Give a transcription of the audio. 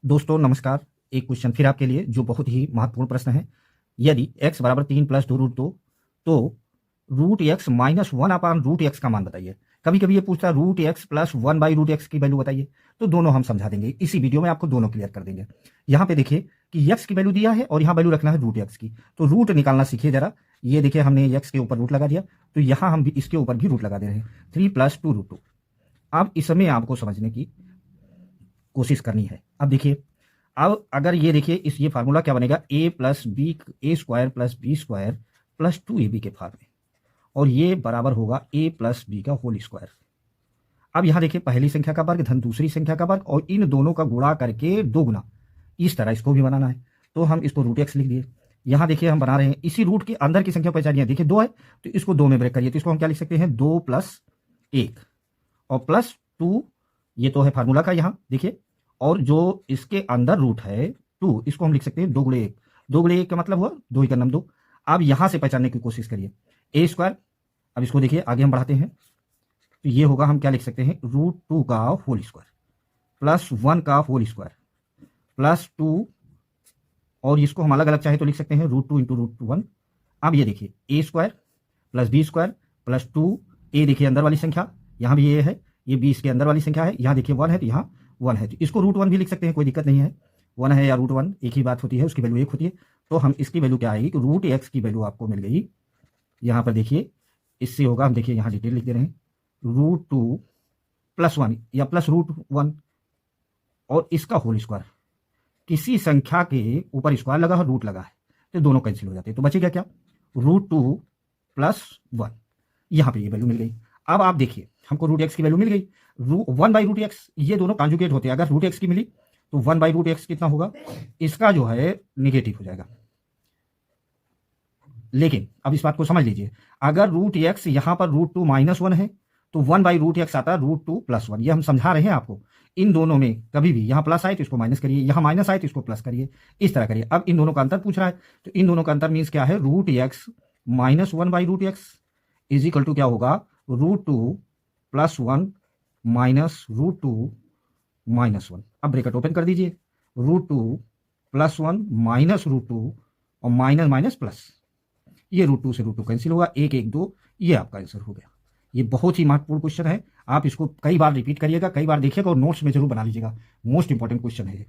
दोस्तों नमस्कार। एक क्वेश्चन फिर आपके लिए जो बहुत ही महत्वपूर्ण प्रश्न है। यदि x बराबर 3 प्लस 2 √2 तो रूट एक्स माइनस 1/√x का मान बताइए। कभी कभी ये पूछता है रूट एक्स प्लस 1/√x की वैल्यू बताइए, तो दोनों हम समझा देंगे इसी वीडियो में, आपको दोनों क्लियर कर देंगे। यहाँ पे देखिए कि x की वैल्यू दिया है और यहाँ वैल्यू रखना है रूट एक्स की, तो रूट निकालना सीखिए जरा। ये देखिए हमने x के ऊपर रूट लगा दिया, तो यहाँ हम भी इसके ऊपर भी रूट लगा दे रहे हैं 3 + 2√2। अब इसमें आपको समझने की कोशिश करनी है। अब देखिए, अब अगर ये देखिए इस ये फार्मूला क्या बनेगा, a + b a² + b² + 2ab के फॉर्म में, और ये बराबर होगा a + b का होल स्क्वायर। अब यहां देखिए पहली संख्या का वर्ग धन दूसरी संख्या का वर्ग और इन दोनों का गुणा करके 2 गुना, इस तरह इसको भी बनाना है। तो हम इसको रूट एक्स लिख दिए। यहां देखिए हम बना रहे हैं इसी रूट के अंदर की संख्या पहचानिए। देखिए 2 है तो इसको 2 में ब्रेक करिए, तो इसको हम क्या लिख सकते हैं 2 + 1 और +2, ये तो है फार्मूला का यहाँ देखिए, और जो इसके अंदर रूट है 2, इसको हम लिख सकते हैं 2 × 1। 2 × 1 का मतलब हुआ 2 × 2। अब यहां से पहचानने की कोशिश करिए a²। अब इसको देखिए आगे हम बढ़ाते हैं, तो ये होगा, हम क्या लिख सकते हैं √2 का होल स्क्वायर +1 का होल स्क्वायर +2, और इसको हम अलग अलग चाहे तो लिख सकते हैं √2 × √1। अब ये देखिए a² + b² + 2, a देखिए अंदर वाली संख्या, यहाँ भी ये है, ये b इसके अंदर वाली संख्या है, यहाँ देखिए 1 है तो यहाँ 1 है, तो इसको √1 भी लिख सकते हैं, कोई दिक्कत नहीं है। 1 है या √1 एक ही बात होती है, उसकी वैल्यू एक होती है। तो हम इसकी वैल्यू क्या आएगी कि रूट एक्स की वैल्यू आपको मिल गई। यहाँ पर देखिए इससे होगा, हम देखिए यहाँ डिटेल लिख दे रहे हैं √2 + 1 या +√1 और इसका होल स्क्वायर। किसी संख्या के ऊपर स्क्वायर लगा है, रूट लगा है, तो दोनों कैंसिल हो जाते हैं, तो बचेगा क्या √2 + 1। यहाँ पे ये वैल्यू मिल गई। अब आप देखिए हमको रूट एक्स की वैल्यू मिल गई, 1/√x, ये दोनों कॉन्जुगेट होते हैं। अगर रूट एक्स की मिली तो 1/√x कितना होगा, इसका जो है निगेटिव हो जाएगा। लेकिन अब इस बात को समझ लीजिए, अगर रूट एक्स यहां पर √2 - 1 है तो 1/√x आता है √2 + 1। ये हम समझा रहे हैं आपको। इन दोनों में कभी भी यहां प्लस आए तो इसको माइनस करिए, यहां माइनस आए तो इसको प्लस करिए, इस तरह करिए। अब इन दोनों का अंतर पूछ रहा है, तो इन दोनों का अंतर मीन्स क्या है, √x - 1/√x = क्या होगा √2 + 1 -√2 - 1। अब ब्रैकेट ओपन कर दीजिए, √2 + 1 -√2 और माइनस माइनस प्लस, ये √2 से √2 कैंसिल होगा, 1 1 2, ये आपका आंसर हो गया। ये बहुत ही महत्वपूर्ण क्वेश्चन है, आप इसको कई बार रिपीट करिएगा, कई बार देखिएगा और नोट्स में जरूर बना लीजिएगा। मोस्ट इंपॉर्टेंट क्वेश्चन है ये।